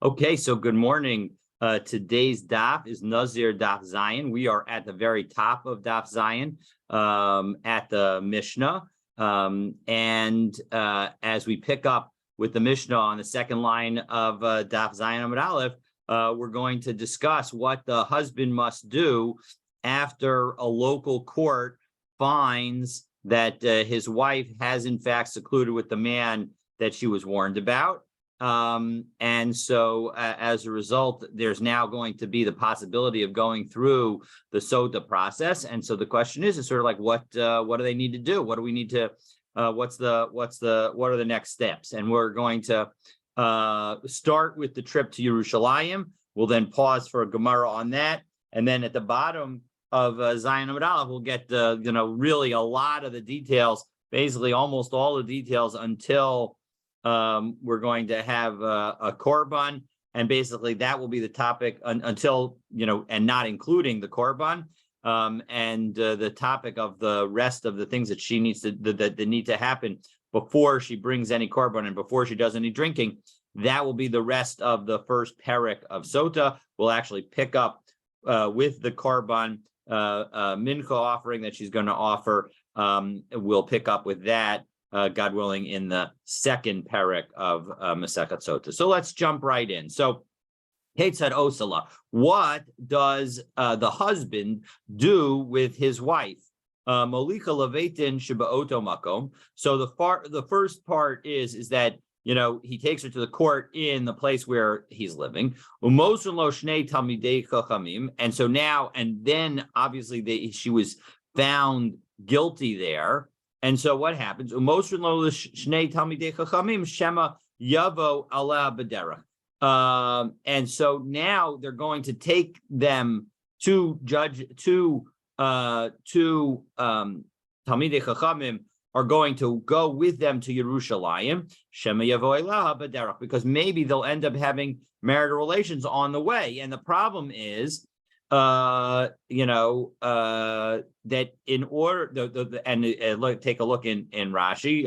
Okay, so good morning. Today's daf is Nazir Daf Zion. We are at the very top of Daf Zion, at the Mishnah. As we pick up with the Mishnah on the second line of Daf Zion Amud Aleph, we're going to discuss what the husband must do after a local court finds that his wife has in fact secluded with the man that she was warned about. As a result, there's now going to be the possibility of going through the Sotah process. And so the question is sort of like, what do they need to do? What do we need to, what are the next steps? And we're going to start with the trip to Yerushalayim. We'll then pause for a Gemara on that. And then at the bottom of Zion Amud Aleph, we'll get, really a lot of the details, basically almost all the details until we're going to have a korban, and basically that will be the topic until, and not including the korban, and the topic of the rest of the things that she needs to, that need to happen before she brings any korban and before she does any drinking. That will be the rest of the first parak of Sotah. We'll actually pick up with the korban mincha offering that she's going to offer. We'll pick up with that, God willing, in the second parak of Masechet Sotah. So let's jump right in. So, Ketzad Osala, what does the husband do with his wife? Molika Levetin Sheba'oto Makom. So the first part is that he takes her to the court in the place where he's living. Umosun lo shnei talmidei chachamim. And so now, and then obviously she was found guilty there. And so what happens? Umosun lo shnei talmidei chachamim shema yavo ala b'derech. And so now they're going to take them to talmidei chachamim, are going to go with them to Yerushalayim, Shema Yavo Elaha B'derech, because maybe they'll end up having marital relations on the way. And the problem is, that in order, take a look in Rashi,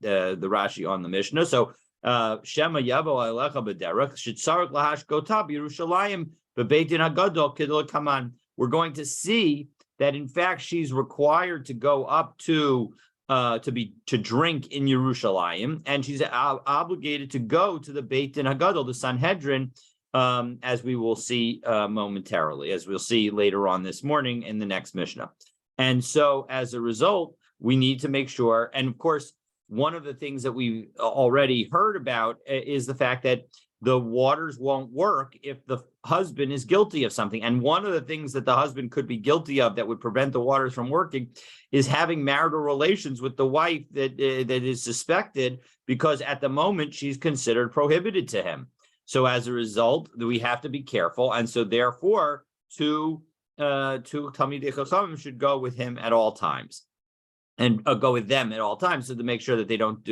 the Rashi on the Mishnah. So, Shema Yavo Elaha B'derech, Shitzarik Lahash Gotab Yerushalayim B'Beit Din HaGadol Kidol Kaman. We're going to see that in fact she's required to go up to drink in Yerushalayim, and she's obligated to go to the Beit Din HaGadol, the Sanhedrin, as we will see momentarily, as we'll see later on this morning in the next Mishnah. And so as a result, we need to make sure, and of course, one of the things that we've already heard about is the fact that the waters won't work if the husband is guilty of something. And one of the things that the husband could be guilty of that would prevent the waters from working is having marital relations with the wife that is suspected, because at the moment she's considered prohibited to him. So as a result, we have to be careful. And so therefore, two Talmidei Chachamim should go with him at all times, and go with them at all times, so to make sure that they don't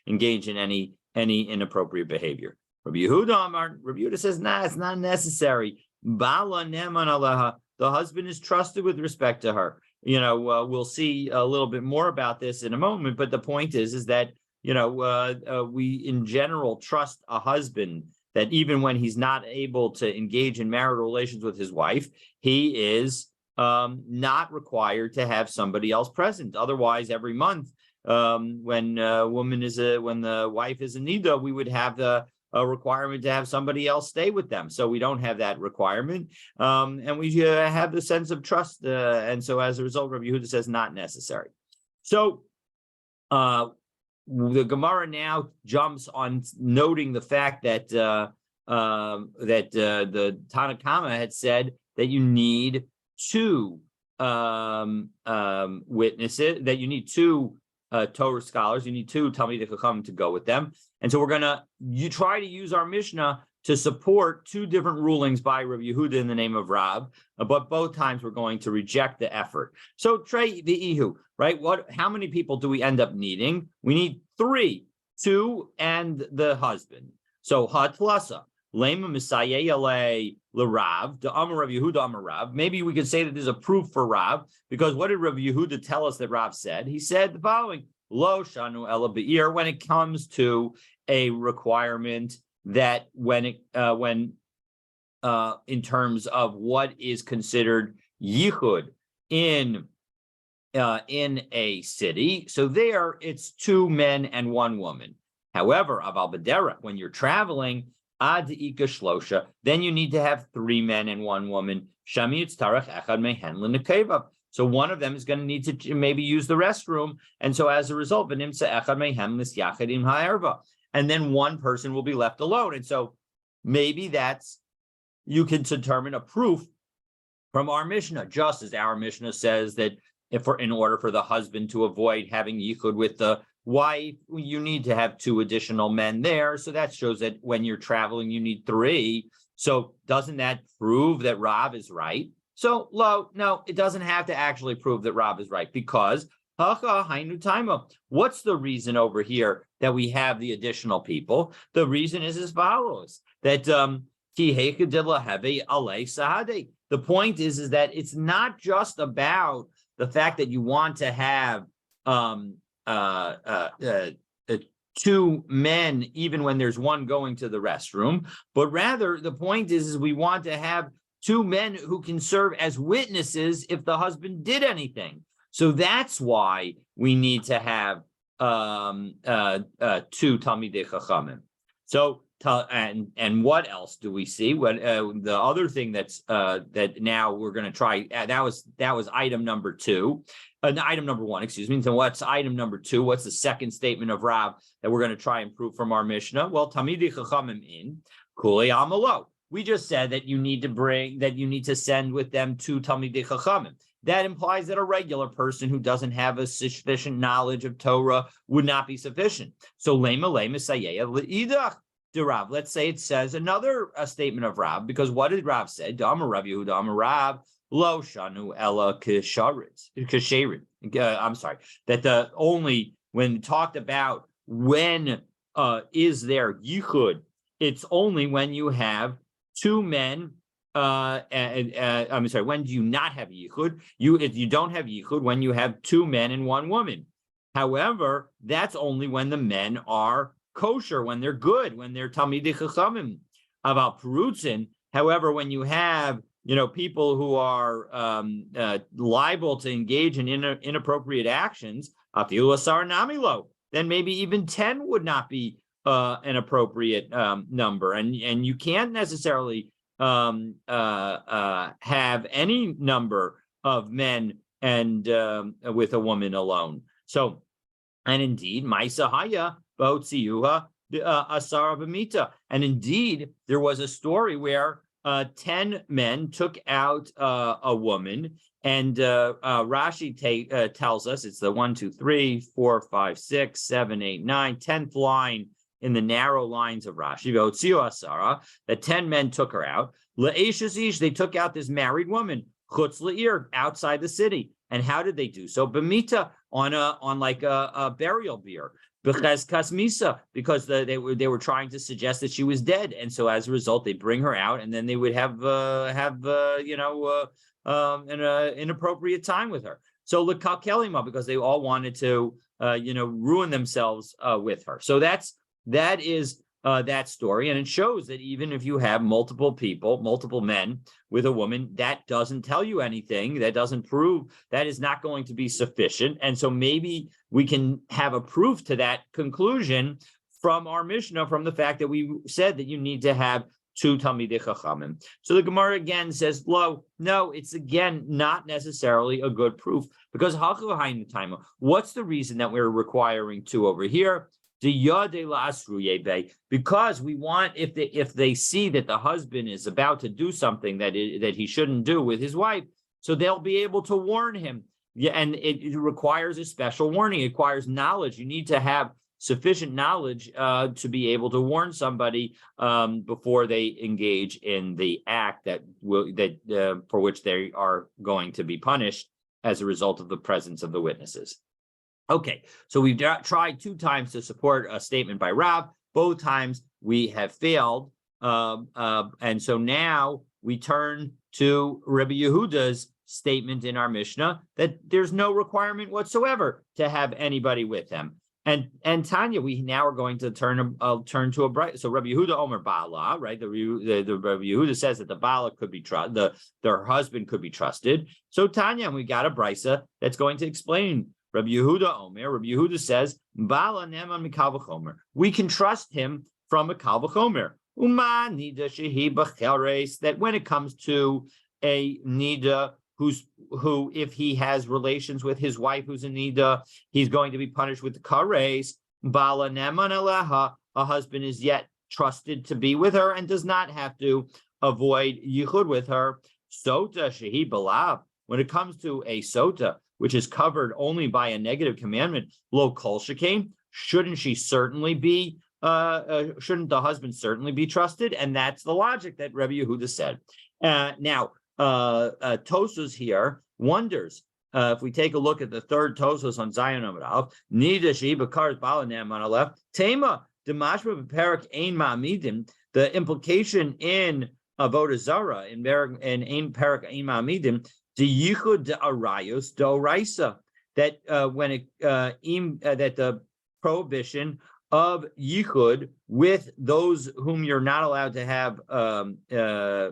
engage in any inappropriate behavior. Rabbi Yehuda says, it's not necessary. Bala neman aleha. The husband is trusted with respect to her. We'll see a little bit more about this in a moment, but the point is that, we in general trust a husband that even when he's not able to engage in marital relations with his wife, he is not required to have somebody else present. Otherwise, every month, when the wife is in nida, we would have a requirement to have somebody else stay with them. So we don't have that requirement, and we have the sense of trust. And so as a result, Rabbi Yehuda says not necessary. So the Gemara now jumps on noting the fact that the Tanna Kama had said that you need two witnesses, that you need two Torah scholars, you need two Talmidei Chachamim to go with them. And so we're going to try to use our Mishnah to support two different rulings by Rabbi Yehuda in the name of Rab, but both times we're going to reject the effort. So Trey the Ihu, right? How many people do we end up needing? We need three, two and the husband. So Hatlasa, Lema Misayele L'Rav, the Amar Rav Yehuda Amar Rav. Maybe we could say that there's a proof for Rav, because what did Rav Yehuda tell us that Rav said? He said the following: Lo shanu ela be'ir, when it comes to a requirement that when in terms of what is considered yichud in a city, so there it's 2 men and 1 woman. However, aval b'derech, when you're traveling, ad ika shlosha, then you need to have 3 men and 1 woman. Shami yitztarech echad mehen l'nekevav. So one of them is going to need to maybe use the restroom, and so as a result, v'nimtza echad mehem l'syachadim ha'erva, and then one person will be left alone. And so maybe you can determine a proof from our Mishnah, just as our Mishnah says that in order for the husband to avoid having yichud with the wife, you need to have 2 additional men there. So that shows that when you're traveling, you need 3. So doesn't that prove that Rav is right? So no, it doesn't have to actually prove that Rav is right, because what's the reason over here that we have the additional people? The reason is as follows, that the point is that it's not just about the fact that you want to have 2 men even when there's one going to the restroom, but rather the point is we want to have 2 men who can serve as witnesses if the husband did anything. So that's why we need to have 2 Talmidei Chachamim. So and what else do we see? When the other thing that now we're going to try, that was item number 2, item number 1, excuse me. So what's item number 2? What's the second statement of Rav that we're going to try and prove from our Mishnah? Well, Talmidei Chachamim in Kulei Amalo. We just said that you need to send with them 2 Talmidei Chachamim. That implies that a regular person who doesn't have a sufficient knowledge of Torah would not be sufficient. So lema sayeya leidach. Rav. Let's say it says another statement of Rav, because what did Rav say? Damar Rav Yehuda Amar Rav lo shanu ella kasherit. I'm sorry, that only when talked about when is there yichud, it's only when you have 2 men. I'm sorry. When do you not have yichud? If you don't have yichud when you have 2 men and 1 woman. However, that's only when the men are kosher, when they're good, when they're Talmidei Chachamim. About Perutzin, however, when you have people who are liable to engage in inappropriate actions, then maybe even 10 would not be an appropriate number, and you can't necessarily have any number of men and with a woman alone. So, and indeed, Maisa Haya Bautziyuha Asara B'mita. And indeed, there was a story where 10 men took out a woman, and Rashi tells us it's the 1, 2, 3, 4, 5, 6, 7, 8, 9, 10th line in the narrow lines of Rashi. Bautziyuha Asara, that 10 men took her out. Le'eshes ish, they took out this married woman, chutz le'ir, outside the city. And how did they do so? B'mita, on like a burial bier. Because kasmisa, because they were trying to suggest that she was dead, and so as a result, they bring her out, and then they would have an inappropriate time with her. So l'kalkelima, because they all wanted to ruin themselves with her. So that is that story, and it shows that even if you have multiple people, multiple men with a woman, that doesn't tell you anything. That doesn't prove, that is not going to be sufficient. And so maybe we can have a proof to that conclusion from our Mishnah, from the fact that we said that you need to have 2 Talmidei Chachamim. So the Gemara again says, no, it's again not necessarily a good proof, because what's the reason that we're requiring 2 over here? Because we want, if they see that the husband is about to do something that he shouldn't do with his wife, so they'll be able to warn him. Yeah, and it requires a special warning. It requires knowledge. You need to have sufficient knowledge to be able to warn somebody before they engage in the act for which they are going to be punished as a result of the presence of the witnesses. Okay, so we've tried 2 times to support a statement by Rav. Both times we have failed. And so now we turn to Rabbi Yehuda's statement in our Mishnah that there's no requirement whatsoever to have anybody with him. And Tanya, we now are going to turn to a bright. So Rabbi Yehuda Omer Bala, right? The Rabbi Yehuda says that the Bala could be their husband could be trusted. So Tanya, we got a brisa that's going to explain Rabbi Yehuda Omer. Rabbi Yehuda says Bala Neman Mikal V'chomer. We can trust him from a Kal V'chomer. Uma nida shehi b'cheres, that when it comes to a nida who, if he has relations with his wife who's a nida, he's going to be punished with the kares. Bala neman aleha, a husband is yet trusted to be with her and does not have to avoid yichud with her. Sotah shehi balav, when it comes to a sotah, which is covered only by a negative commandment, lo kol shekain, shouldn't the husband certainly be trusted? And that's the logic that Rabbi Yehuda said. Now, Tosfos here wonders, if we take a look at the third Tosfos on Zion Amud Aleph, Nida she bekars balanam on the left, Tema demashma beperak ein ma'amidim, the implication in Avodah Zarah in ein perak ein ma'amidim, the yichud de arayos doraisa, that that the prohibition of yichud with those whom you're not allowed to have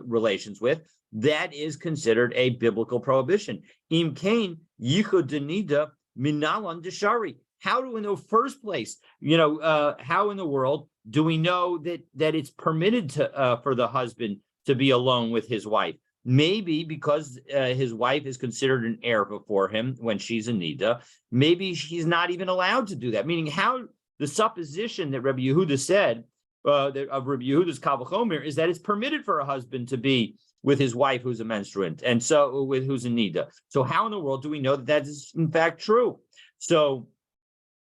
relations with, that is considered a biblical prohibition. Im kain yichud denida minalan deshari. How do we know, first place, how in the world do we know that it's permitted for the husband to be alone with his wife? Maybe because his wife is considered an heir before him when she's a nida. Maybe he's not even allowed to do that. Meaning, how the supposition that Rabbi Yehuda said of Rabbi Yehuda's Kal V'chomer is that it's permitted for a husband to be with his wife who's a menstruant, and so who's a nida. So how in the world do we know that is in fact true? So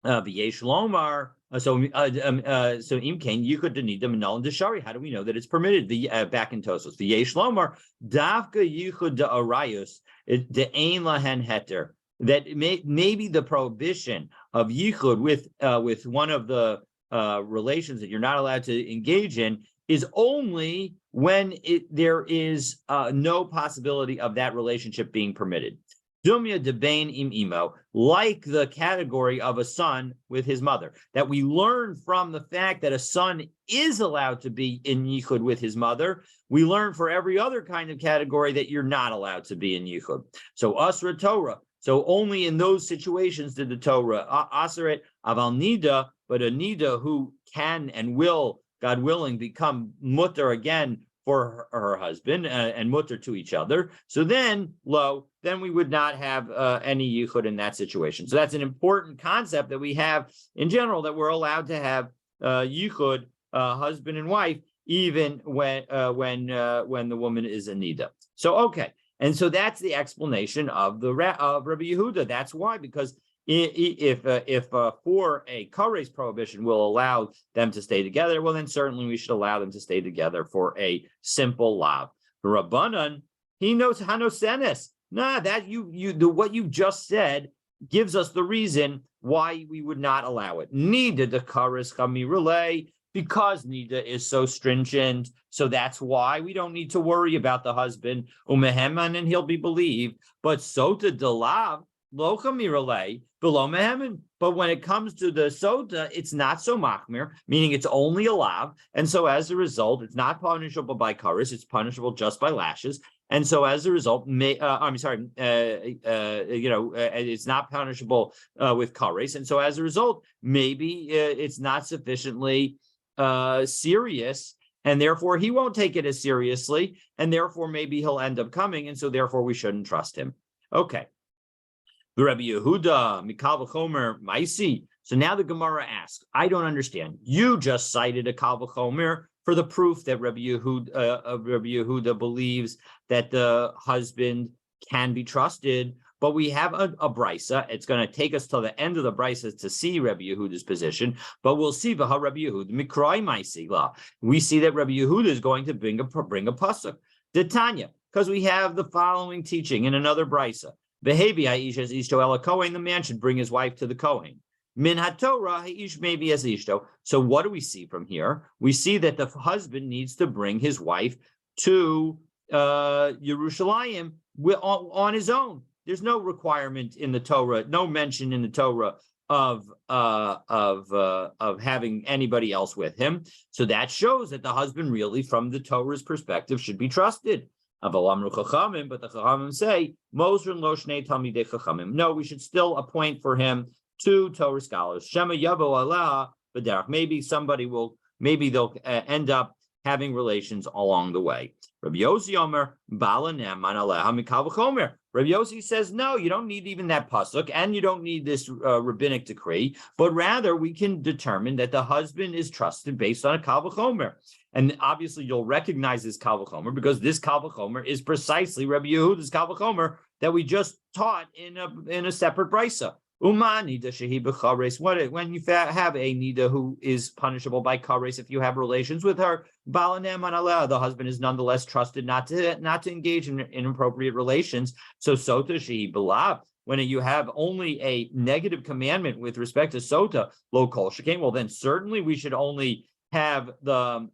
v'yesh lomar. So imkain yichud denida minal deshari. How do we know that it's permitted? Back in Tosfos, v'yesh lomar davka yichud de arayos de ein lahen heter. That maybe the prohibition of yichud with one of the relations that you're not allowed to engage in is only when there is no possibility of that relationship being permitted. Dumya debain im imo, like the category of a son with his mother, that we learn from the fact that a son is allowed to be in yichud with his mother. We learn for every other kind of category that you're not allowed to be in yichud. So asra Torah. So only in those situations did the Torah aseret aval nida, but a nida who can and will, God willing, become mutter again for her husband and mutter to each other. So then we would not have any yichud in that situation. So that's an important concept that we have in general, that we're allowed to have yichud, husband and wife, even when the woman is a nida. So okay. And so that's the explanation of Rabbi Yehuda. That's why, because if for a kares prohibition will allow them to stay together, well, then certainly we should allow them to stay together for a simple lav. Rabbanan, he knows hanosenes. Nah, that what you just said gives us the reason why we would not allow it. Nida the kares chami relay. Because nida is so stringent, so that's why we don't need to worry about the husband, umeheman, and he'll be believed. But sotah delav lo chamiralei below meheman. But when it comes to the sotah, it's not so machmir, meaning it's only a lav, and so as a result, it's not punishable by kares; it's punishable just by lashes. And so as a result, it's not punishable with kares, and so as a result, maybe it's not sufficiently serious, and therefore he won't take it as seriously, and therefore maybe he'll end up coming, and so therefore we shouldn't trust him. Okay. The Rabbi Yehuda Mikal V'chomer Maisi. So now the Gemara asks, I don't understand. You just cited a Kal V'chomer for the proof that Rabbi Yehuda believes that the husband can be trusted. But we have a brisa. It's going to take us till the end of the brisa to see Rabbi Yehuda's position. But we'll see Rabbi Yehuda Mikrai Maisila. We see that Rabbi Yehuda is going to bring a pasuk. The Tanya, because we have the following teaching in another brisa. Behavi ha'ish as ishto ela kohen. The man should bring his wife to the kohen. Min haTorah ha'ish maybe as ishto. So what do we see from here? We see that the husband needs to bring his wife to Yerushalayim on his own. There's no requirement in the Torah, no mention in the Torah of having anybody else with him. So that shows that the husband really, from the Torah's perspective, should be trusted. But the Chachamim say, no, we should still appoint for him 2 Torah scholars. Shema Yavo Allah B'derach. Maybe they'll end up having relations along the way. Rabbi Yossi Omer, Bala Ne'eman Aleha Mikal V'chomer. Rabbi Yossi says, no, you don't need even that pasuk, and you don't need this rabbinic decree, but rather we can determine that the husband is trusted based on a Kal V'chomer. And obviously you'll recognize this Kal V'chomer because this Kal V'chomer is precisely Rabbi Yehuda's Kal V'chomer that we just taught in a separate brisa. When you have a nida who is punishable by kares, if you have relations with her, the husband is nonetheless trusted not to engage in inappropriate relations. So sotah shehi belav, when you have only a negative commandment with respect to sotah, lo kol shekain, well then certainly we should only have the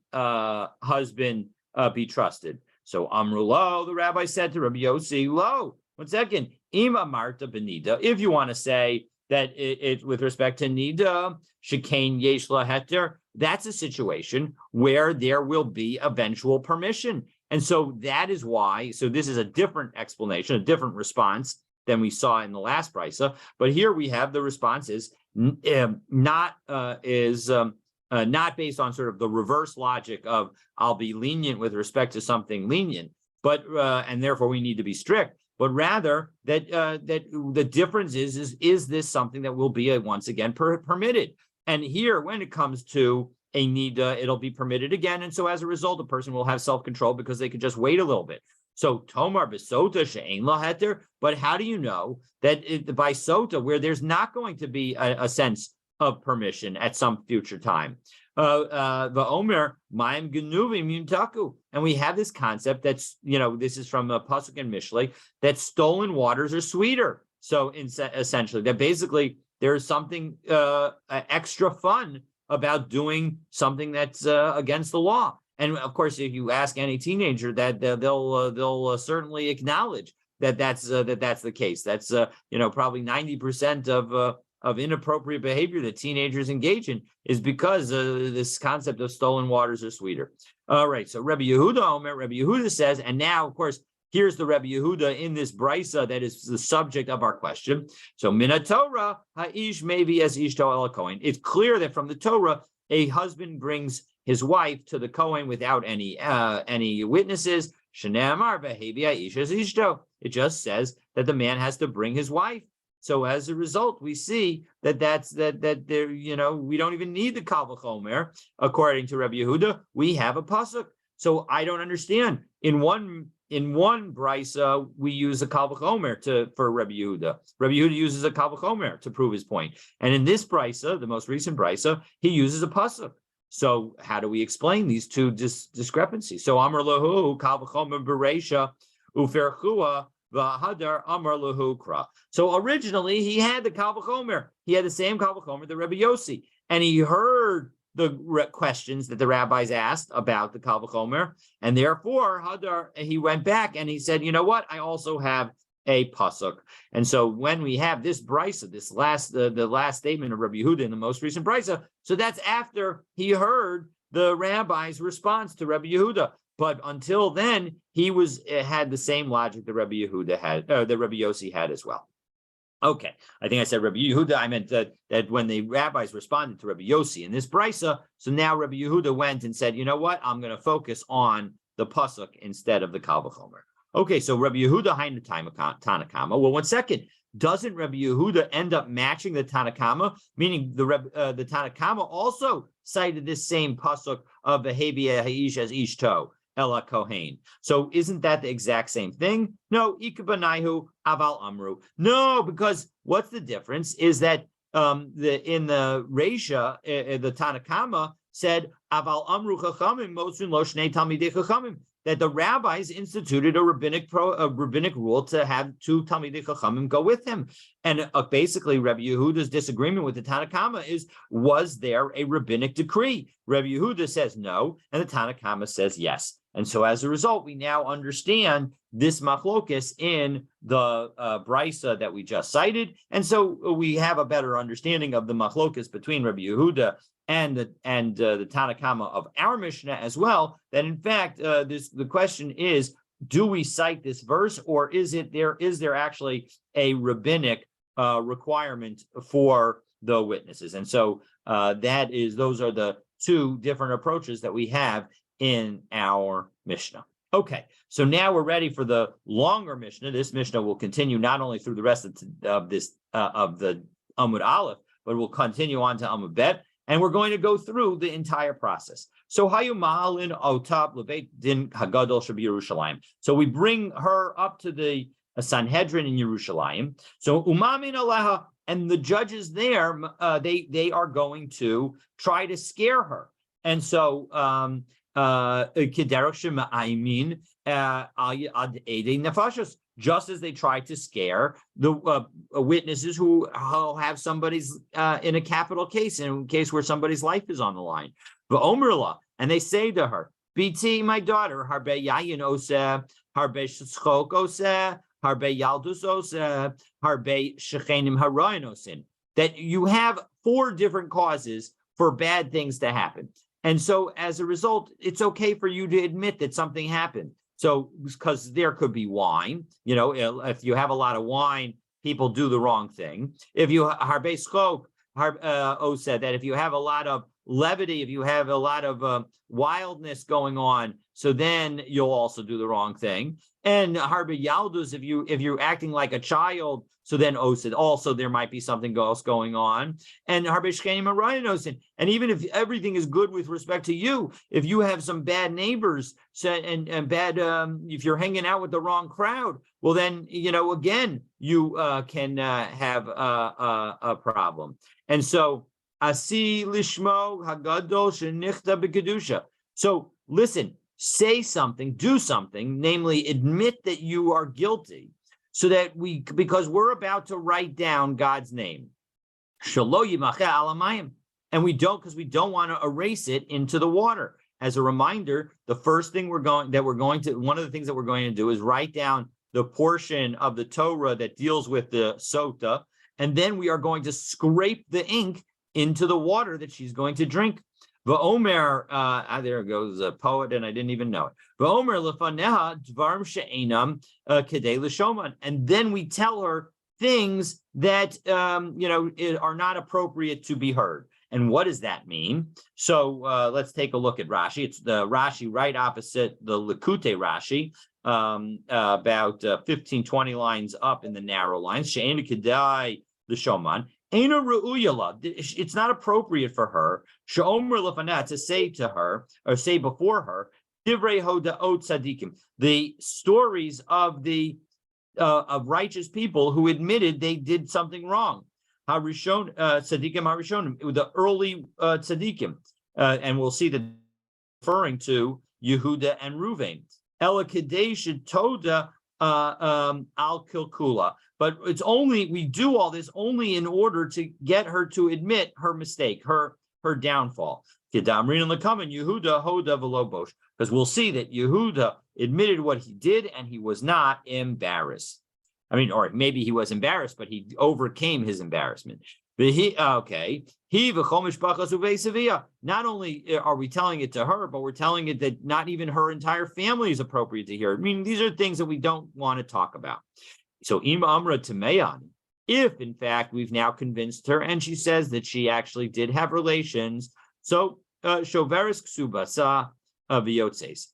husband be trusted. So Amru lo, the rabbi said to Rabbi Yossi, lo, 1 second, Ima Marta Benida, if you want to say that it with respect to Nida, Shekain Yeshla Heter, that's a situation where there will be eventual permission. And so that is why, so this is a different explanation, a different response than we saw in the last brisa. But here we have the response is not based on sort of the reverse logic of I'll be lenient with respect to something lenient, but and therefore we need to be strict. But rather that the difference is this something that will be once again permitted? And here, when it comes to a nida, it'll be permitted again. And so as a result, a person will have self-control because they could just wait a little bit. So Tomar b'sotah she'ein la heter. But how do you know that by sotah, where there's not going to be a sense of permission at some future time? The Omer Maim Genuvim Yuntaku, and we have this concept that's this is from Pasuk and Mishlei that stolen waters are sweeter. So essentially, that basically there is something extra fun about doing something that's against the law. And of course, if you ask any teenager, that they'll certainly acknowledge that's the case. That's probably 90% of inappropriate behavior that teenagers engage in is because this concept of stolen waters are sweeter. All right, so Rabbi Yehuda says, and now, of course, here's the Rabbi Yehuda in this brisa that is the subject of our question. So Mina Torah, ha'ish maybe as ishto el kohen. It's clear that from the Torah, a husband brings his wife to the kohen without any witnesses. Shneamar behavi ha'ish as ishto. It just says that the man has to bring his wife. So as a result, we see that there, we don't even need the Kal V'chomer. According to Rabbi Yehuda, we have a pasuk. So I don't understand. In one brisa, we use a Kal V'chomer for Rabbi Yehuda. Rabbi Yehuda uses a Kal V'chomer to prove his point. And in this brisa, the most recent brisa, he uses a pasuk. So how do we explain these two discrepancies? So Amar Lahu Kal V'chomer Bereisha Uferchua. So originally he had the Kal V'chomer. He had the same Kal V'chomer that Rabbi Yossi, and he heard the questions that the rabbis asked about the Kal V'chomer, and therefore Hadar, he went back and he said, you know what? I also have a pasuk. And so when we have this brisa, this the last statement of Rabbi Yehuda in the most recent brisa, so that's after he heard the rabbi's response to Rabbi Yehuda. But until then, he had the same logic that Rabbi Yehuda had, that Rabbi Yossi had as well. Okay, I think I said Rabbi Yehuda. I meant that when the rabbis responded to Rabbi Yossi in this brisa, so now Rabbi Yehuda went and said, you know what? I'm going to focus on the pasuk instead of the Kal V'chomer. Okay, so Rabbi Yehuda hainu Tanakama. Well, 1 second. Doesn't Rabbi Yehuda end up matching the Tanakama? Meaning the Tanakama also cited this same pasuk of behavior ha'ish as ishto. Ella Kohen. So isn't that the exact same thing? No, Ikabanaihu Aval Amru. No, because what's the difference is that in the Reisha, the Tanakama said Aval Amru Chachamim Mosun Lo Shnei Talmidei Chachamim, that the rabbis instituted a rabbinic rule to have 2 Talmidei Chachamim go with him. And basically, Rabbi Yehuda's disagreement with the Tanakama is, was there a rabbinic decree? Rabbi Yehuda says no, and the Tanakama says yes. And so as a result, we now understand this machlokes in the brisa that we just cited. And so we have a better understanding of the machlokes between Rabbi Yehuda and the Tanakama of our Mishnah as well, that in fact, the question is, do we cite this verse, or is there actually a rabbinic requirement for the witnesses? And so those are the two different approaches that we have in our Mishnah. Okay, so now we're ready for the longer Mishnah. This Mishnah will continue not only through the rest of the Amud Aleph, but we'll continue on to Amud Bet, and we're going to go through the entire process. So Hayu Mahalin Otab Lebeit Din Hagadol Shabi Yerushalayim. So we bring her up to the Sanhedrin in Yerushalayim. So Umamin Aleha, and the judges there, they are going to try to scare her. And so just as they tried to scare the witnesses who have somebody's in a capital case, in a case where somebody's life is on the line. And they say to her, "Biti, my daughter, harbe yayin oseh, harbe shchok oseh, harbe yaldus oseh, harbe shechenim harayin osin." That you have 4 different causes for bad things to happen. And so as a result, it's okay for you to admit that something happened. So, because there could be wine, if you have a lot of wine, people do the wrong thing. If you harbe schok, said that if you have a lot of levity, if you have a lot of wildness going on, so then you'll also do the wrong thing. And harbe yaldus, if you're acting like a child, so then osid, also there might be something else going on. And harbe shchenim harayin osin, and even if everything is good with respect to you, if you have some bad neighbors and bad, if you're hanging out with the wrong crowd, well then again you can have a problem. And so asi lishmo hagadol shenichta b'kedusha. So listen, say something, do something, namely admit that you are guilty, so that because we're about to write down God's name. And we don't, because we don't want to erase it into the water. As a reminder, the first thing one of the things that we're going to do is write down the portion of the Torah that deals with the Sotah, and then we are going to scrape the ink into the water that she's going to drink. V'omer, there goes a poet, and I didn't even know it. V'omer lefaneha dvarim she'enam kedei l'shoman, and then we tell her things that are not appropriate to be heard. And what does that mean? So let's take a look at Rashi. It's the Rashi right opposite the Likutei Rashi, about 15-20 lines up in the narrow lines. She'ena kedei l'shoman. It's not appropriate for her to say to her, or say before her, the stories of of righteous people who admitted they did something wrong. The early tzaddikim, and we'll see that referring to Yehuda and Ruvain. Ela kadesh toda al kilkula. But we do all this only in order to get her to admit her mistake, her downfall. Because we'll see that Yehuda admitted what he did and he was not embarrassed. Or maybe he was embarrassed, but he overcame his embarrassment. Not only are we telling it to her, but we're telling it that not even her entire family is appropriate to hear. These are things that we don't want to talk about. So Ima Amra Tameyan, if in fact we've now convinced her and she says that she actually did have relations, so Shoveris Ksubasa Vyotzes,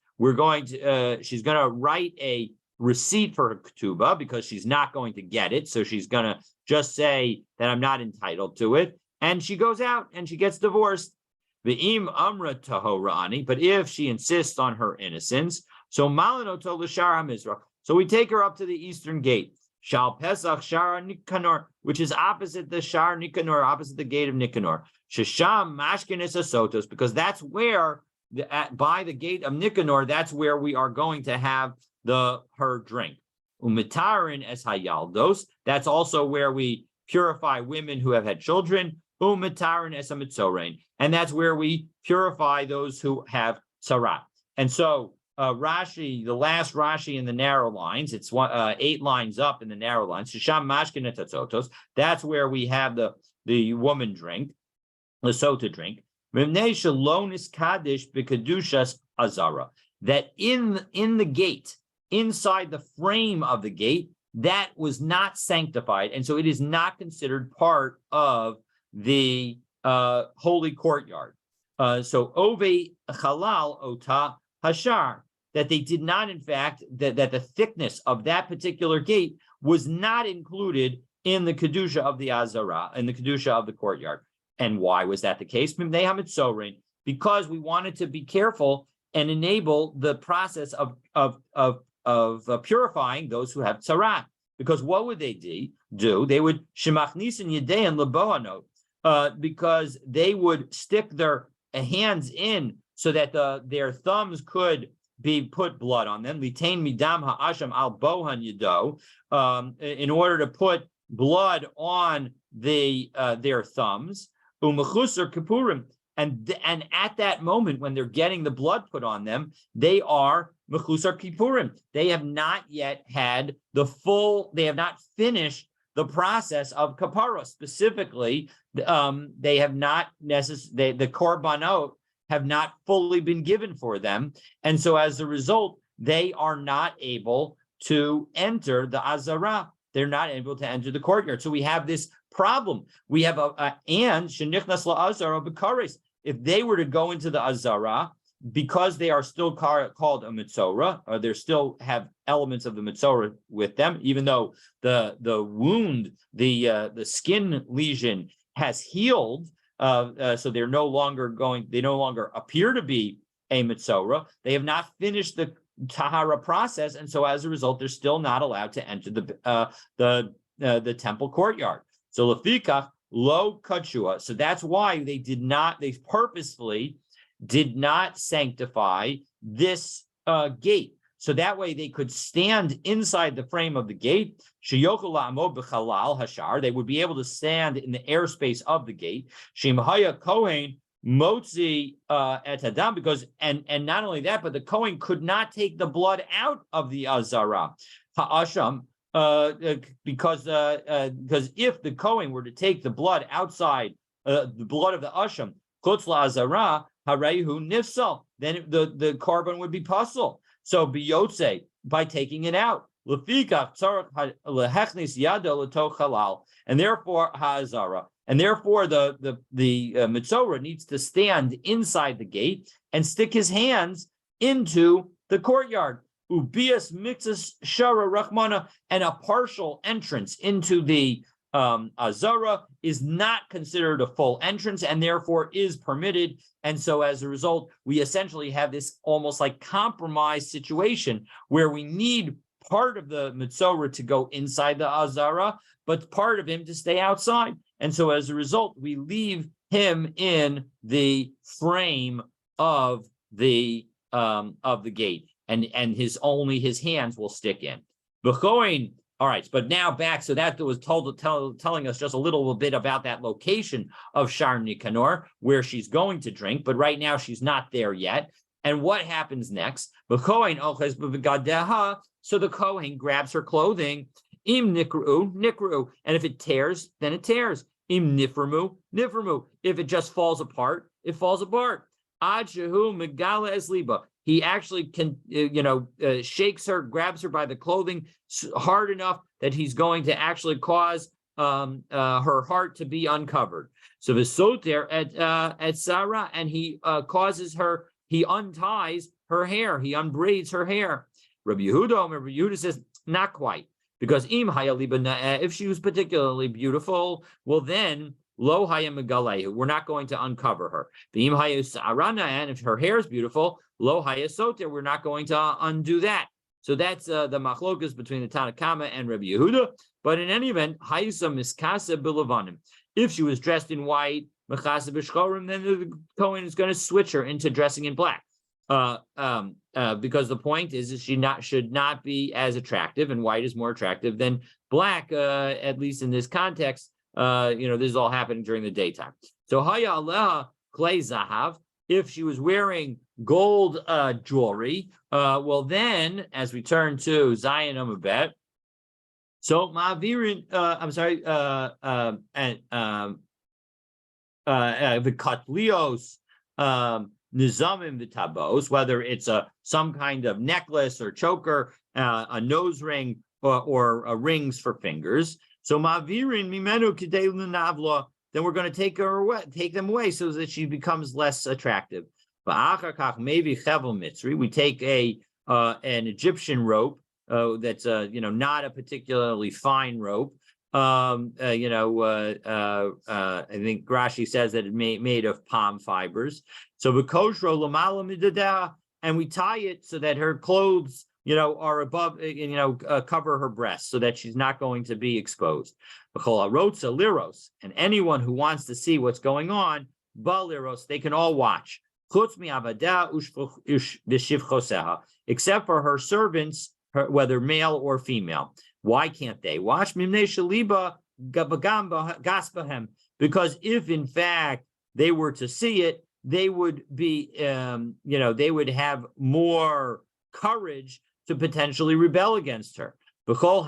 she's going to write a receipt for her ketubah because she's not going to get it. So she's going to just say that I'm not entitled to it. And she goes out and she gets divorced. Ve'im Amra Tahorani, but if she insists on her innocence, so Malanoto L'Shar HaMizrach. So we take her up to the eastern gate, Shal Pesach Shara Nikanor, which is opposite the Shar Nikanor, opposite the gate of Nikanor. Shesham Mashkenes Sotos, because that's where, by the gate of Nikanor, that's where we are going to have her drink. Umitarin es Hayaldos, that's also where we purify women who have had children. Umitarin es Hamitzorein, and that's where we purify those who have tzara. And so Rashi, the last Rashi in the narrow lines. It's 8 lines up in the narrow lines. Shisham mashkin et hatzotos. That's where we have the woman drink, the Sotah drink. Mimnei shalonis kaddish b'kedushas azara. That in the gate, inside the frame of the gate, that was not sanctified, and so it is not considered part of the holy courtyard. So ove halal ota hashar, that they did not, in fact, that the thickness of that particular gate was not included in the kedusha of the azara, in the kedusha of the courtyard. And why was that the case? Because we wanted to be careful and enable the process of purifying those who have tzarat. Because what would they do? They would shemachnisin yedein lebohanot, because they would stick their hands in so that their thumbs could be put blood on them. Litain midam ha'asham al bohan yedo, in order to put blood on their thumbs. Umechusar kipurim. And at that moment, when they're getting the blood put on them, they are mechusar kippurim. They have not yet had they have not finished the process of kapara. Specifically, they have not the korbanot have not fully been given for them. And so as a result, they are not able to enter the azara. They're not able to enter the courtyard. So we have this problem. We have and shenichnas la'azara b'kares. If they were to go into the azara, because they are still called a mitzora, or they still have elements of the mitzora with them, even though the wound, the skin lesion has healed, so they no longer appear to be a mitzora. They have not finished the tahara process, and so as a result, they're still not allowed to enter the temple courtyard. So lefikach lo kachua. So that's why they purposefully did not sanctify this gate. So that way they could stand inside the frame of the gate. Sheyochel la'amod b'chalal hashar. They would be able to stand in the airspace of the gate. Shemhaya kohen motzi et hadam, because and not only that, but the kohen could not take the blood out of the azara ha'asham. Because if the Kohen were to take the blood outside, the blood of the Asham, Chutz la'azara, harehu nifsal, then the korban would be puzzle. So biyotze, by taking it out. Lefikach tzarach lehechnis yado letoch halal, and therefore ha'azara, and therefore the mitzora needs to stand inside the gate and stick his hands into the courtyard. Ubias mixas shara rachmana, and a partial entrance into the azara is not considered a full entrance and therefore is permitted. And so as a result, we essentially have this almost like compromise situation where we need part of the mitzora to go inside the azara, but part of him to stay outside. And so as a result, we leave him in the frame of the gate. And his hands will stick in. All right, but now back. So that was telling us just a little bit about that location of Shar Nikanor, where she's going to drink. But right now she's not there yet. And what happens next? So the Kohen grabs her clothing. Im nikru, and if it tears, then it tears. Im niframu. If it just falls apart, it falls apart. Ad shehu megala es liba. He actually shakes her, grabs her by the clothing hard enough that he's going to actually cause her heart to be uncovered. So v'soter at Sarah, and he he unties her hair, he unbraids her hair. Rabbi Yehuda says, not quite, because if she was particularly beautiful, well then, lo haya megalehu, we're not going to uncover her. V'im haya sa'arana, and if her hair is beautiful, lo haya soter, we're not going to undo that. So that's the machlokas between the Tanna Kama and Rabbi Yehuda. But in any event, hayusa miskasa bilavanim. If she was dressed in white, mechasa b'shchorim, then the Kohen is going to switch her into dressing in black. Because the point is she should not be as attractive, and white is more attractive than black, at least in this context. This is all happening during the daytime. So haya aleha klei zahav, if she was wearing gold jewelry. Well, then, as we turn to Zion Amabet, so Ma'avirin, the katlios, nizamim v'tabos, whether it's some kind of necklace or choker, a nose ring, or rings for fingers. So Ma'avirin mimenu k'dei l'navla, then we're going to take them away so that she becomes less attractive. Maybe chevel mitzri, we take an Egyptian rope that's not a particularly fine rope. I think Rashi says that it's made of palm fibers. So v'koshro l'mala midadeh, and we tie it so that her clothes, are above, cover her breasts so that she's not going to be exposed. V'chol harotza liros, and anyone who wants to see what's going on, ba liros, they can all watch. Chutz mi'avadah v'shivchoseha, except for her servants, whether male or female. Why can't they watch? Because if in fact they were to see it, they would be, they would have more courage to potentially rebel against her. All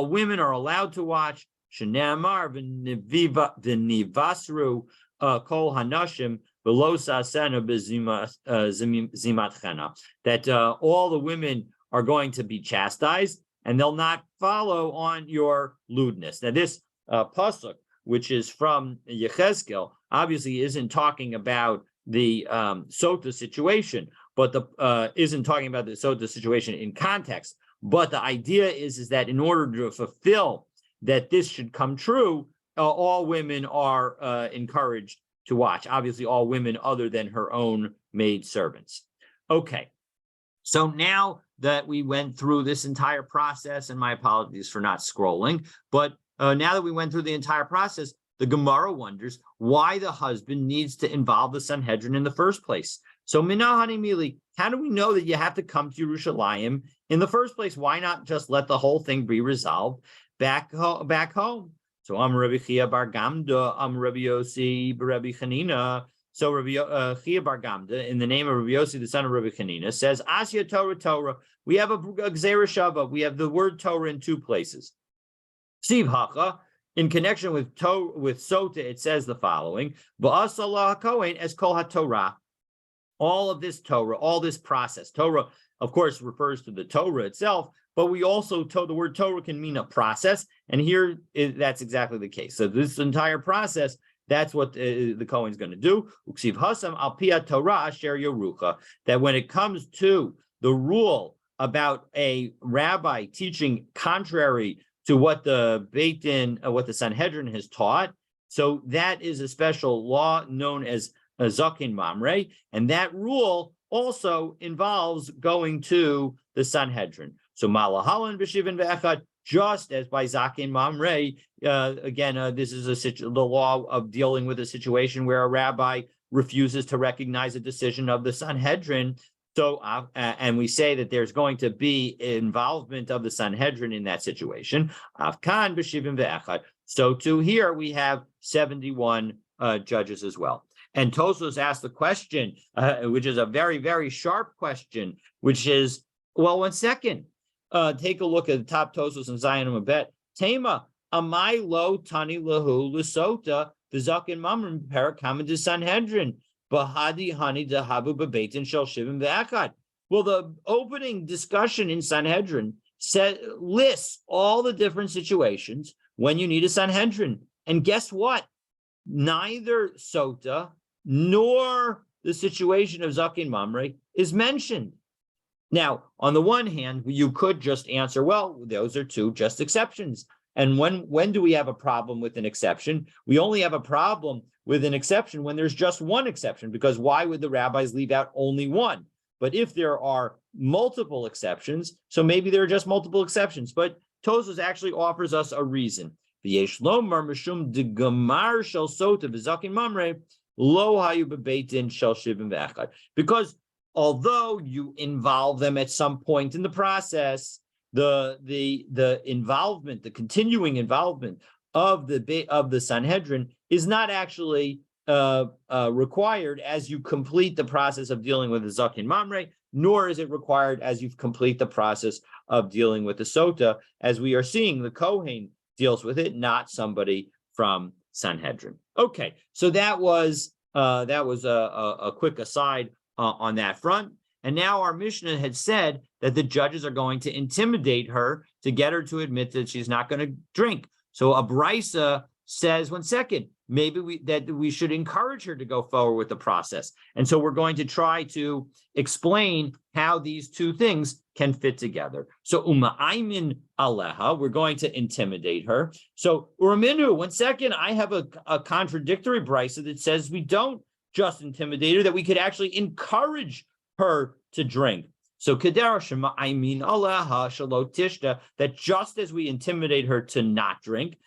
women are allowed to watch. Shene'amar v'nivasru kol hanashim that all the women are going to be chastised and they'll not follow on your lewdness. Now, this pasuk, which is from Yechezkel, obviously isn't talking about the Sotah situation, but isn't talking about the Sotah situation in context. But the idea is that in order to fulfill that this should come true, all women are encouraged to watch. Obviously, all women other than her own maid servants. Okay, so now that we went through this entire process, and my apologies for not scrolling, but now that we went through the entire process, the Gemara wonders why the husband needs to involve the Sanhedrin in the first place. So, Minahani Mili, how do we know that you have to come to Yerushalayim in the first place? Why not just let the whole thing be resolved back home? So Rabbi Chia bar Gamda, Rabbi Yossi Rabbi Chanina. So Rabbi Chia bar Gamda, in the name of Rabbi Yossi, the son of Rabbi Chanina, says, Asya Torah. We have a Gzeira Shava. We have the word Torah in two places. Siv Hacha, in connection with Sotah, it says the following: Ba'asalah HaKohen es kol HaTorah. All of this Torah, all this process. Torah, of course, refers to the Torah itself, but we also, the word Torah can mean a process, and here that's exactly the case. So this entire process, that's what the Kohen's going to do. Uksiv hasam al pia Torah asher yorucha, that when it comes to the rule about a rabbi teaching contrary to what the Beit Din, what the Sanhedrin has taught, so that is a special law known as Zakin Mamre, and that rule also involves going to the Sanhedrin. So Malahalan b'shivin ve'echad, just as by Zakin Mamre, again, this is the law of dealing with a situation where a rabbi refuses to recognize a decision of the Sanhedrin. So, and we say that there's going to be involvement of the Sanhedrin in that situation. Avkan b'shivin ve'echad. So too here we have 71 judges as well. And Tosfos asked the question, which is a very, very sharp question, which is, well, 1 second. Take a look at the top Tosfos and Zion Mabet. Tema, amai lo tani lahu l'sota v'zakin mamrim parakam de Sanhedrin bahadi hani dehabu bebeitin shel shivim ve'achad. Well, the opening discussion in Sanhedrin lists all the different situations when you need a Sanhedrin. And guess what? Neither Sotah nor the situation of Zakin Mamre is mentioned. Now, on the one hand, you could just answer, well, those are two just exceptions. And when do we have a problem with an exception? We only have a problem with an exception when there's just one exception, because why would the rabbis leave out only one? But if there are multiple exceptions, so maybe there are just multiple exceptions. But Tosfos actually offers us a reason. Because although you involve them at some point in the process, the involvement, the continuing involvement of the Sanhedrin is not actually required as you complete the process of dealing with the Zakin Mamre, nor is it required as you complete the process of dealing with the Sotah, as we are seeing the Kohen deals with it, not somebody from Sanhedrin. Okay, so that was a quick aside on that front. And now our Mishnah had said that the judges are going to intimidate her to get her to admit that she's not going to drink. So a Brisa says, 1 second, maybe we should encourage her to go forward with the process. And so we're going to try to explain how these two things can fit together. So uma'aymin aleha, we're going to intimidate her. So uraminu, 1 second, I have a contradictory brisa that says we don't just intimidate her, that we could actually encourage her to drink. So kedera shema'aymin aleha shelo tishta, that just as we intimidate her to not drink,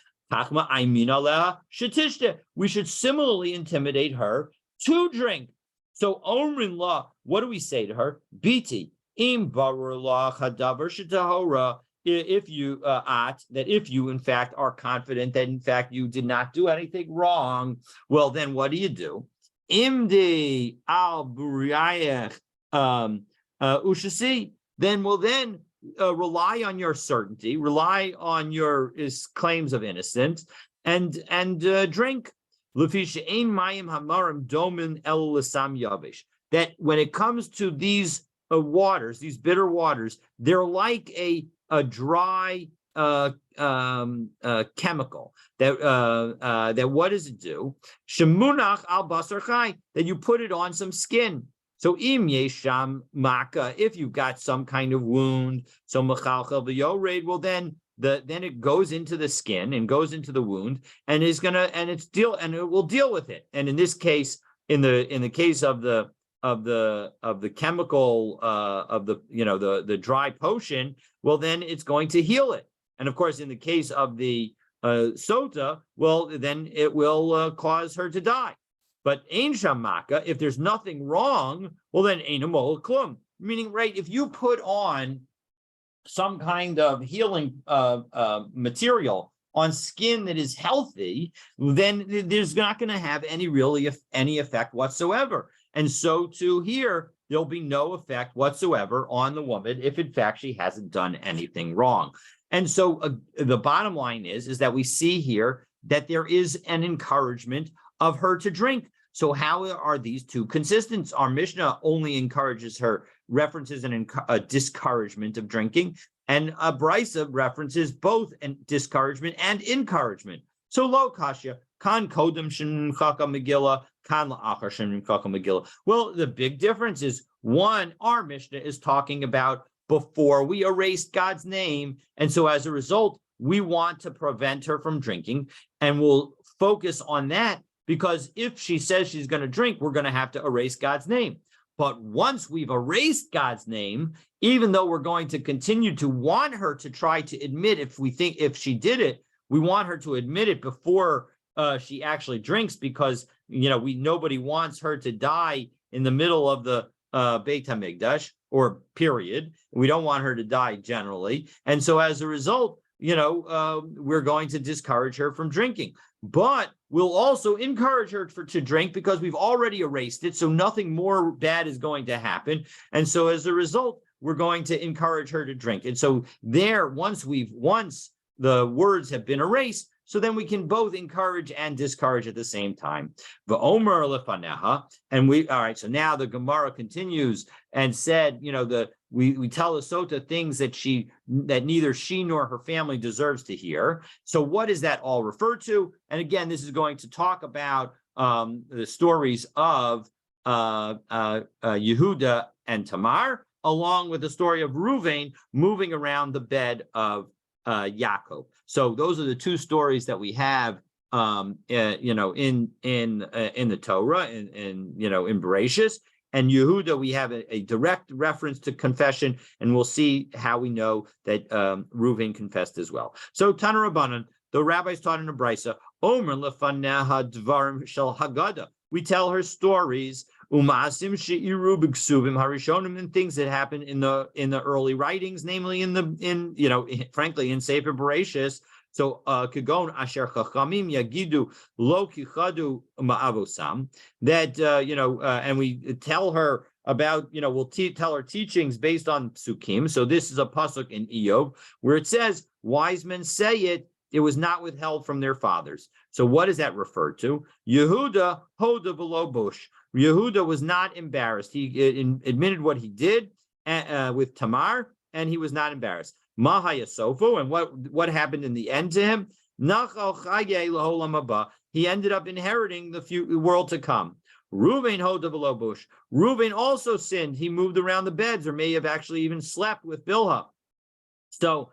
we should similarly intimidate her to drink. So Omrin la, what do we say to her? Biti im barur la chadavar shetahora. If you that if you in fact are confident that in fact you did not do anything wrong, well then what do? Imdi al buriyach ushasi. Then rely on your certainty, rely on your claims of innocence, and drink. That when it comes to these waters, these bitter waters, they're like a dry chemical. That what does it do? Shemunach al basar chai, that you put it on some skin. So im yesham maka, if you've got some kind of wound, so machalchel v'yored, well then it goes into the skin and goes into the wound and it will deal with it. And in this case, in the case of the chemical of the dry potion, well then it's going to heal it. And of course, in the case of the Sotah, well then it will cause her to die. But ein shamaka, if there's nothing wrong, well then ein amol klum. Meaning, right, if you put on some kind of healing material on skin that is healthy, then there's not going to have any effect whatsoever. And so too here, there'll be no effect whatsoever on the woman if in fact she hasn't done anything wrong. And so the bottom line is that we see here that there is an encouragement of her to drink. So how are these two consistent? Our Mishnah only encourages her, references a discouragement of drinking, and a Brisa references both discouragement and encouragement. So lo kasha, kan kodem shen chaka megillah, kan la'achar shen chaka megillah. Well, the big difference is, one, our Mishnah is talking about before we erased God's name, and so as a result, we want to prevent her from drinking, and we'll focus on that. Because if she says she's going to drink, we're going to have to erase God's name. But once we've erased God's name, even though we're going to continue to want her to try to admit, if she did it, we want her to admit it before she actually drinks, because nobody wants her to die in the middle of the Beit HaMikdash, or period. We don't want her to die generally, and so as a result, we're going to discourage her from drinking. But we'll also encourage her to drink because we've already erased it, so nothing more bad is going to happen. And so as a result, we're going to encourage her to drink. And so once the words have been erased, so then we can both encourage and discourage at the same time. V'omer lefaneha, all right, so now the Gemara continues and said, we tell the Sotah things that neither she nor her family deserves to hear. So what does that all refer to? And again, this is going to talk about the stories of Yehuda and Tamar, along with the story of Reuven moving around the bed of Yaakov. So those are the two stories that we have, in the Torah, in Bereshis. And Yehuda, we have a direct reference to confession, and we'll see how we know that Reuven confessed as well. So Tana Rabbanan, the rabbis taught in a brisa, Omer lefaneha dvarim shel Haggadah. We tell her stories, umasim sheiru b'ksuvim harishonim, and things that happen in the early writings, namely frankly in Sefer Bereshis, So Kagon Asher Chachamim Yagidu Lo Kichadu Ma'avosam, that and we tell her about, we'll tell her teachings based on psukim. So this is a pasuk in Iyov where it says, wise men say it was not withheld from their fathers. So what does that refer to? Yehuda hoda below bush. Yehuda was not embarrassed. He admitted what he did with Tamar, and he was not embarrassed. Mahaya Sofu, and what happened in the end to him? He ended up inheriting the world to come. Reuven hoda below bush. Reuven also sinned. He moved around the beds, or may have actually even slept with Bilhah. So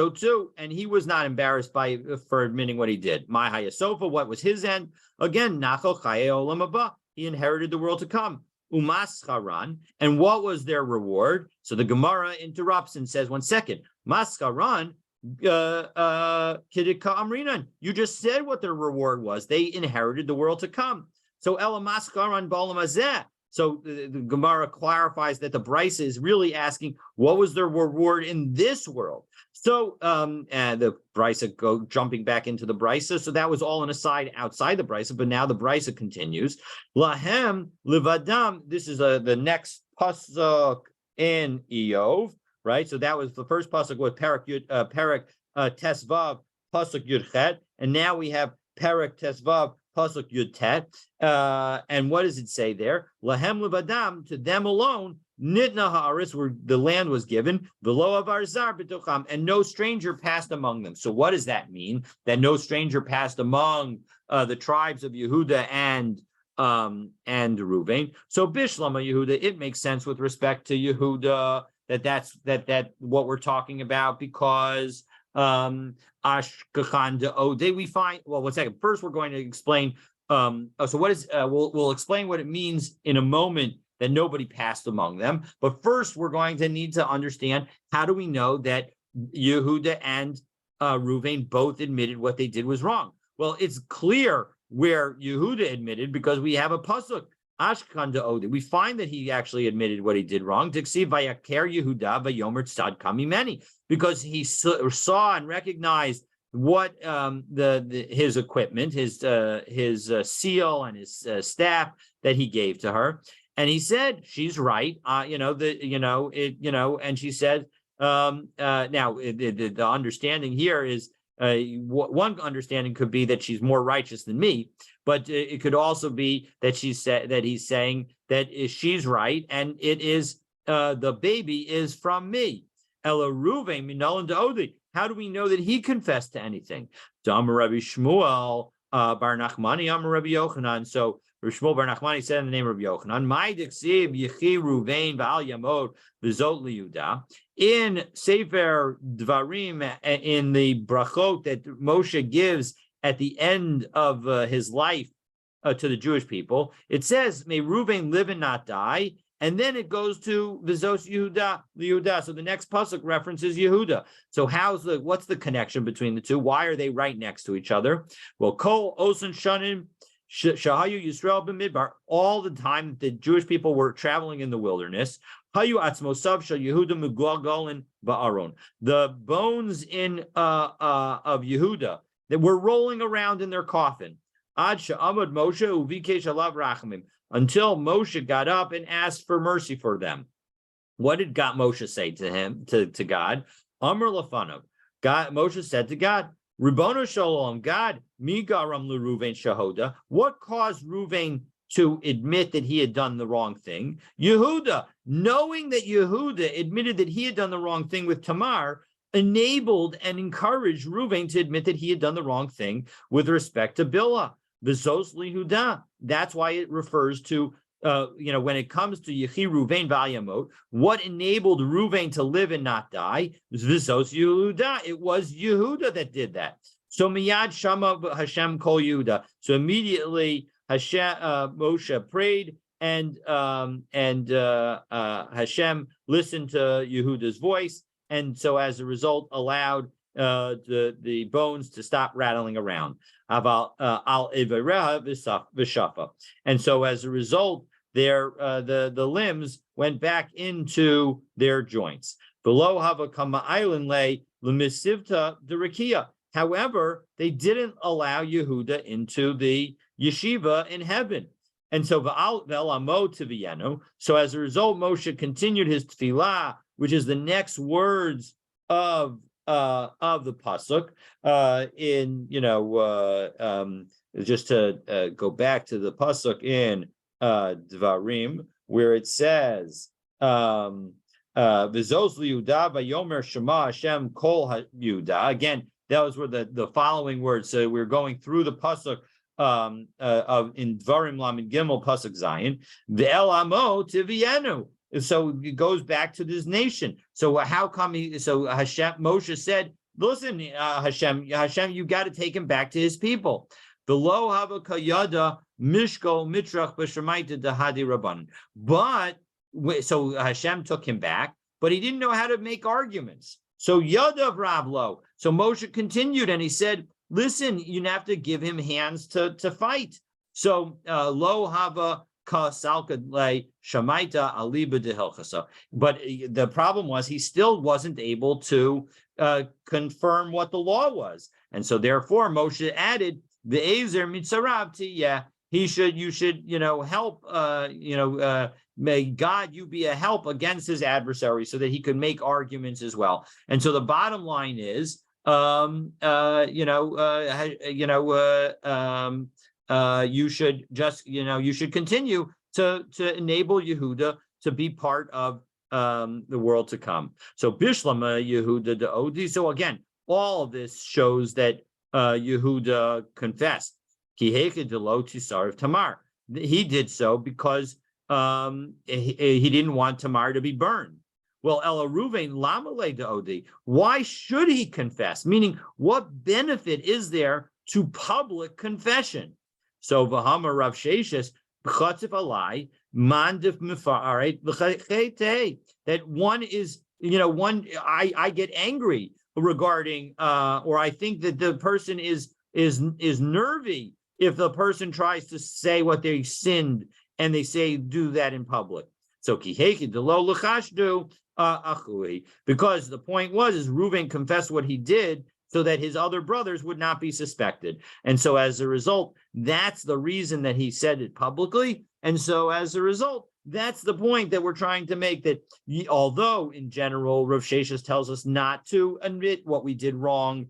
too, and he was not embarrassed for admitting what he did. Mahaya Sofa, what was his end? Again, Nachal Chaye Olam Haba. He inherited the world to come. Umascharan, and what was their reward? So the Gemara interrupts and says, 1 second, Mascharan, Kidika Amrinan. You just said what their reward was. They inherited the world to come. So Ela Mascharan Balam Azeh. So the Gemara clarifies that the Brisa is really asking, what was their reward in this world? So and the Brisa jumping back into the Brisa. So that was all an aside outside the Brisa, but now the Brisa continues. Lahem livadam. This is the next pasuk in Iyov, right? So that was the first pasuk with Perek Tesvav pasuk Yud Chet, and now we have Perek Tesvav pasuk Yud Tet. And what does it say there? Lahem levadam, to them alone, nitna haaretz, where the land was given, below avar zar b'tocham, and no stranger passed among them. So what does that mean? That no stranger passed among the tribes of Yehuda and Reuven. So Bishlama Yehuda, it makes sense with respect to Yehuda that's what we're talking about, because Ashkechan de'ode, we find, well, 1 second. First, we're going to explain. So what is? We'll explain what it means in a moment that nobody passed among them. But first, we're going to need to understand, how do we know that Yehuda and Reuven both admitted what they did was wrong? Well, it's clear where Yehuda admitted, because we have a pasuk. Ashkan de'ode. We find that he actually admitted what he did wrong. Tiksi vayaker Yehuda vayomer tzad kamimeni, because he saw and recognized what his equipment, his seal and his staff that he gave to her, and he said, "She's right." And she said, now the understanding here is, one understanding could be that she's more righteous than me, but it could also be that he's saying that she's right, and it is the baby is from me. Ela Reuven minol de'odi. How do we know that he confessed to anything? Amar Rabbi Shmuel bar Nachmani, Amar Rabbi Yochanan. So Rabbi Shmuel bar Nachmani said in the name of Rabbi Yochanan, "My diksiv yichi Reuven v'al yamod v'zot liyuda." In Sefer Dvarim, in the brachot that Moshe gives at the end of his life to the Jewish people, it says, "May Reuven live and not die." And then it goes to Vizos Yehuda. So the next pasuk references Yehuda. So what's the connection between the two? Why are they right next to each other? Well, Kol Osan Shanim Shahayu Yisrael b'Midbar. All the time the Jewish people were traveling in the wilderness. Hayu Atzmosav Shal Yehuda Muglalgalin Ba'aron. The bones of Yehuda that were rolling around in their coffin. Ad Sha'amad Moshe Uvikesh Alav Rachamim. Until Moshe got up and asked for mercy for them. What did Moshe say to him, to God? Amar Lefanav. Moshe said to God, Ribono Shalom, God, mi garam l'Reuven shahoda. What caused Reuven to admit that he had done the wrong thing? Yehuda, knowing that Yehuda admitted that he had done the wrong thing with Tamar, enabled and encouraged Reuven to admit that he had done the wrong thing with respect to Bilhah. V'zos lihuda. That's why it refers to, when it comes to Yechi Reuven v'Ayamot, what enabled Reuven to live and not die? V'zos Yehuda. It was Yehuda that did that. So miyad shama Hashem kol Yehuda. So immediately Moshe prayed, and Hashem listened to Yehuda's voice, and so as a result allowed the bones to stop rattling around. And so as a result, the limbs went back into their joints. Below Havakama Island lay l'misivta derakia. However, they didn't allow Yehuda into the yeshiva in heaven. And so ve'alamo tivienu. So as a result, Moshe continued his tefillah, which is the next words of the pasuk. Just to go back to the pasuk in Dvarim, where it says, V'zos liYuda v'yomer Shema Hashem kol Yuda. Again, those were the following words. So we're going through the pasuk of in Dvarim Lamed Gimel pasuk Zayin. Ve'el amo tivienu. So it goes back to this nation. So how come Moshe said, listen, Hashem, you got to take him back to his people. Below hava kayada mishko mitrach b'shemaita dahadi rabban. But so Hashem took him back, but he didn't know how to make arguments. So Yadav Rablo. So Moshe continued and he said, listen, you have to give him hands to fight. So lo hava kasalka shamaita aliba dehilchasa. But the problem was he still wasn't able to confirm what the law was. And so therefore Moshe added the Ezer mitzarabti, you should, help, may God, you be a help against his adversary so that he could make arguments as well. And so the bottom line is, you should just, you should continue to enable Yehuda to be part of the world to come. So Bishlama Yehuda de Odi. So again, all of this shows that Yehuda confessed. He did so because he didn't want Tamar to be burned. Well, Ela Ruvain Lamale de Odi. Why should he confess? Meaning, what benefit is there to public confession? So Vahama Rav Sheshes B'chatzif Alai Mandif Mifaret that one is, I get angry regarding, or I think that the person is nervy if the person tries to say what they sinned and they say do that in public. So kiheki delo lachashdu achui, because the point is Reuven confessed what he did so that his other brothers would not be suspected. And so as a result, that's the reason that he said it publicly. And so as a result, that's the point that we're trying to make, that although in general, Rav Sheshes tells us not to admit what we did wrong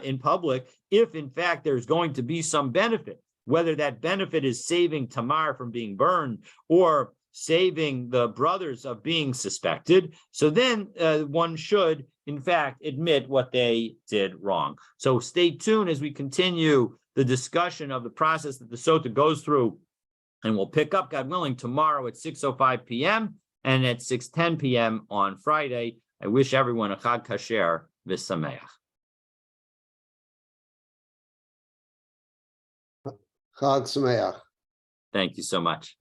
in public, if in fact there's going to be some benefit, whether that benefit is saving Tamar from being burned or saving the brothers of being suspected, so then one should in fact admit what they did wrong. So stay tuned as we continue the discussion of the process that the Sotah goes through. And we'll pick up, God willing, tomorrow at 6:05 p.m. and at 6:10 p.m. on Friday. I wish everyone a Chag Kasher v'Sameach. Chag Sameach. Thank you so much.